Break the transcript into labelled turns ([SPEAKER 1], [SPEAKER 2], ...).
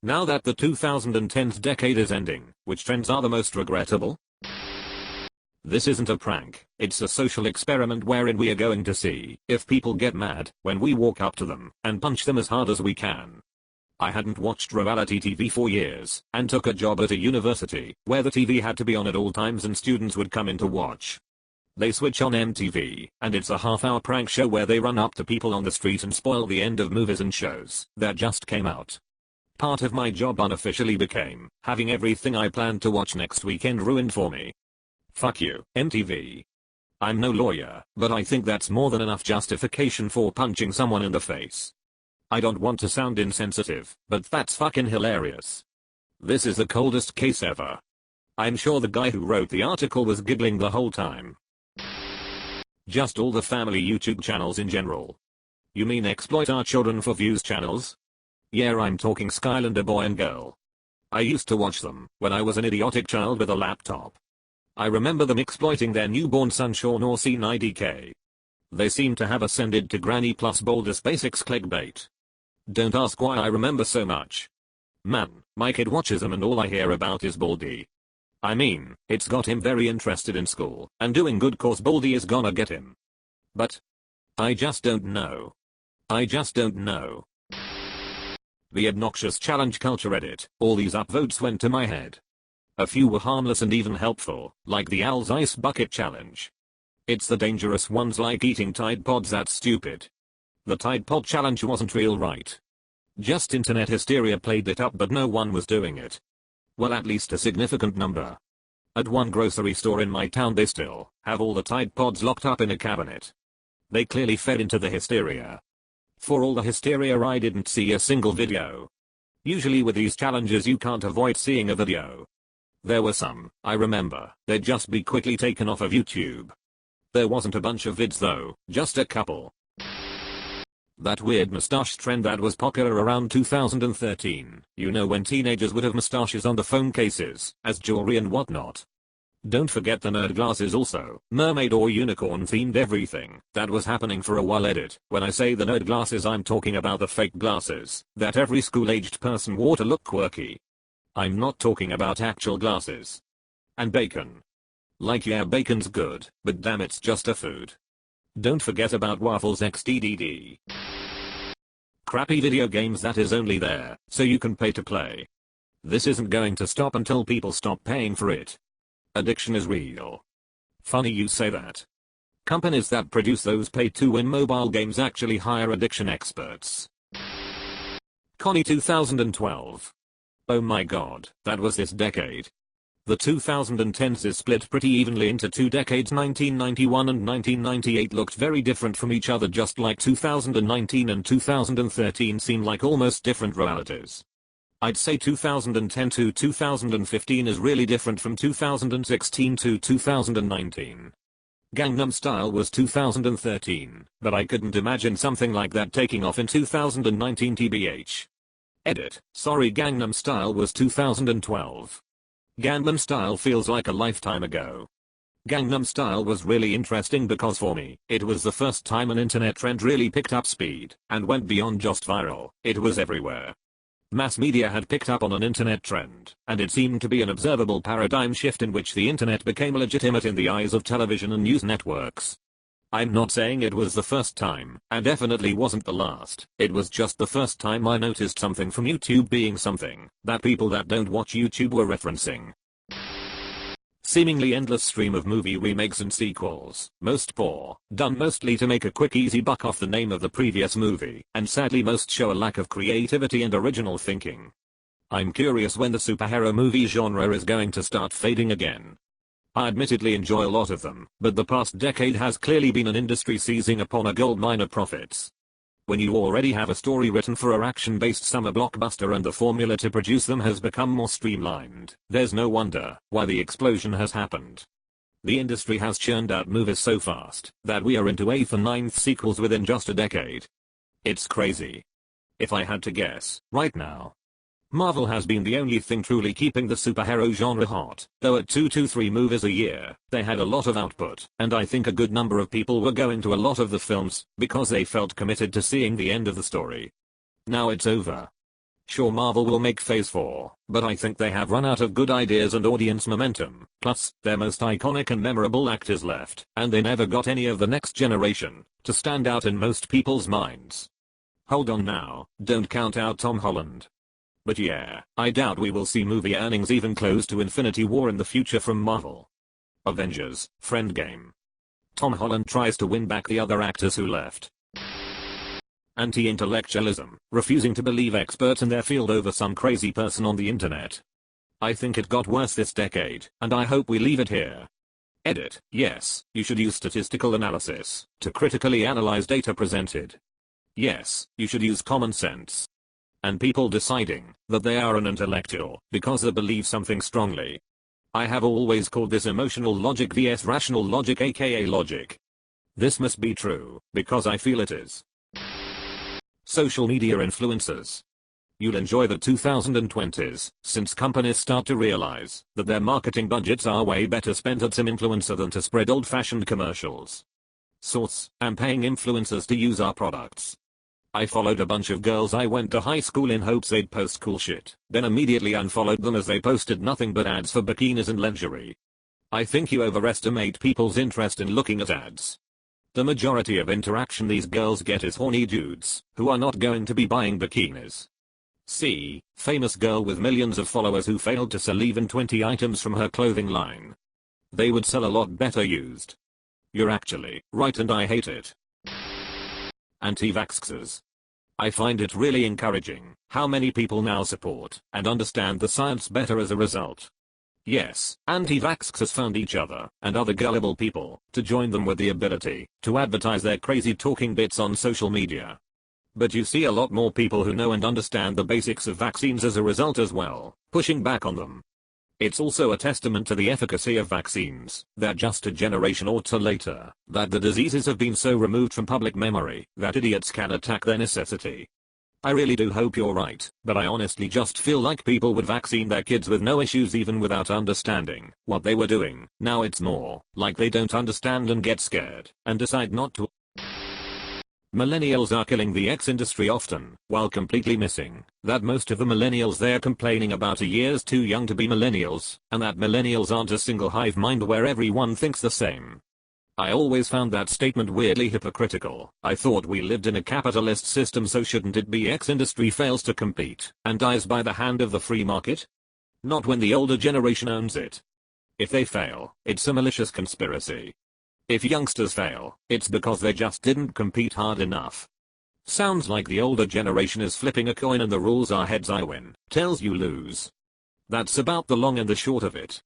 [SPEAKER 1] Now that the 2010s decade is ending, which trends are the most regrettable? This isn't a prank, it's a social experiment wherein we are going to see if people get mad when we walk up to them and punch them as hard as we can. I hadn't watched reality TV for years and took a job at a university where the TV had to be on at all times and students would come in to watch. They switch on MTV, and it's a half-hour prank show where they run up to people on the street and spoil the end of movies and shows that just came out. Part of my job unofficially became having everything I planned to watch next weekend ruined for me. Fuck you, MTV. I'm no lawyer, but I think that's more than enough justification for punching someone in the face. I don't want to sound insensitive, but that's fucking hilarious. This is the coldest case ever. I'm sure the guy who wrote the article was giggling the whole time. Just all the family YouTube channels in general. You mean exploit our children for views channels? Yeah, I'm talking Skylander Boy and Girl. I used to watch them when I was an idiotic child with a laptop. I remember them exploiting their newborn son Sean or C9DK. They seem to have ascended to Granny plus Baldur's Basics clickbait. Don't ask why I remember so much. Man, my kid watches them and all I hear about is Baldy. I mean, it's got him very interested in school and doing good cause Baldy is gonna get him. But I just don't know. I just don't know. The obnoxious challenge culture edit, all these upvotes went to my head. A few were harmless and even helpful, like the Al's Ice Bucket Challenge. It's the dangerous ones like eating Tide Pods that's stupid. The Tide Pod Challenge wasn't real, right? Just internet hysteria played it up but no one was doing it. Well, at least a significant number. At one grocery store in my town they still have all the Tide Pods locked up in a cabinet. They clearly fed into the hysteria. For all the hysteria I didn't see a single video. Usually with these challenges you can't avoid seeing a video. There were some, I remember, they'd just be quickly taken off of YouTube. There wasn't a bunch of vids though, just a couple. That weird mustache trend that was popular around 2013, you know, when teenagers would have mustaches on the phone cases, as jewelry and whatnot. Don't forget the nerd glasses also, mermaid or unicorn themed everything that was happening for a while. Edit, when I say the nerd glasses I'm talking about the fake glasses that every school-aged person wore to look quirky. I'm not talking about actual glasses. And bacon. Like, yeah, bacon's good, but damn, it's just a food. Don't forget about waffles xddd. Crappy video games that is only there so you can pay to play. This isn't going to stop until people stop paying for it. Addiction is real. Funny you say that. Companies that produce those pay-to-win mobile games actually hire addiction experts. Connie 2012. Oh my god, that was this decade. The 2010s is split pretty evenly into two decades. 1991 and 1998 looked very different from each other, just like 2019 and 2013 seem like almost different realities. I'd say 2010 to 2015 is really different from 2016 to 2019. Gangnam Style was 2013, but I couldn't imagine something like that taking off in 2019 tbh. Edit, sorry, Gangnam Style was 2012. Gangnam Style feels like a lifetime ago. Gangnam Style was really interesting because for me, it was the first time an internet trend really picked up speed and went beyond just viral, it was everywhere. Mass media had picked up on an internet trend, and it seemed to be an observable paradigm shift in which the internet became legitimate in the eyes of television and news networks. I'm not saying it was the first time, and definitely wasn't the last, it was just the first time I noticed something from YouTube being something that people that don't watch YouTube were referencing. Seemingly endless stream of movie remakes and sequels, most poor, done mostly to make a quick easy buck off the name of the previous movie, and sadly most show a lack of creativity and original thinking. I'm curious when the superhero movie genre is going to start fading again. I admittedly enjoy a lot of them, but the past decade has clearly been an industry seizing upon a goldmine of profits. When you already have a story written for a action-based summer blockbuster and the formula to produce them has become more streamlined, there's no wonder why the explosion has happened. The industry has churned out movies so fast that we are into 8th and 9th sequels within just a decade. It's crazy. If I had to guess, right now, Marvel has been the only thing truly keeping the superhero genre hot, though at 2 to 3 movies a year, they had a lot of output, and I think a good number of people were going to a lot of the films because they felt committed to seeing the end of the story. Now it's over. Sure, Marvel will make phase 4, but I think they have run out of good ideas and audience momentum. Plus, their most iconic and memorable actors left, and they never got any of the next generation to stand out in most people's minds. Hold on now, don't count out Tom Holland. But yeah, I doubt we will see movie earnings even close to Infinity War in the future from Marvel. Avengers, Friendgame. Tom Holland tries to win back the other actors who left. Anti-intellectualism, refusing to believe experts in their field over some crazy person on the internet. I think it got worse this decade, and I hope we leave it here. Edit. Yes, you should use statistical analysis to critically analyze data presented. Yes, you should use common sense. And people deciding that they are an intellectual because they believe something strongly. I have always called this emotional logic vs rational logic, aka logic. This must be true, because I feel it is. Social media influencers. You'll enjoy the 2020s, since companies start to realize that their marketing budgets are way better spent at some influencer than to spread old-fashioned commercials. Source: I'm paying influencers to use our products. I followed a bunch of girls I went to high school in hopes they'd post cool shit, then immediately unfollowed them as they posted nothing but ads for bikinis and lingerie. I think you overestimate people's interest in looking at ads. The majority of interaction these girls get is horny dudes, who are not going to be buying bikinis. See, famous girl with millions of followers who failed to sell even 20 items from her clothing line. They would sell a lot better used. You're actually right and I hate it. Anti-vaxxers. I find it really encouraging how many people now support and understand the science better as a result. Yes, anti-vaxxers found each other and other gullible people to join them with the ability to advertise their crazy talking bits on social media. But you see a lot more people who know and understand the basics of vaccines as a result as well, pushing back on them. It's also a testament to the efficacy of vaccines that just a generation or two later, that the diseases have been so removed from public memory that idiots can attack their necessity. I really do hope you're right, but I honestly just feel like people would vaccine their kids with no issues even without understanding what they were doing. Now it's more like they don't understand and get scared and decide not to. Millennials are killing the X industry often, while completely missing that most of the millennials they're complaining about are years too young to be millennials, and that millennials aren't a single hive mind where everyone thinks the same. I always found that statement weirdly hypocritical. I thought we lived in a capitalist system, so shouldn't it be X industry fails to compete and dies by the hand of the free market? Not when the older generation owns it. If they fail, it's a malicious conspiracy. If youngsters fail, it's because they just didn't compete hard enough. Sounds like the older generation is flipping a coin and the rules are heads I win, tails you lose. That's about the long and the short of it.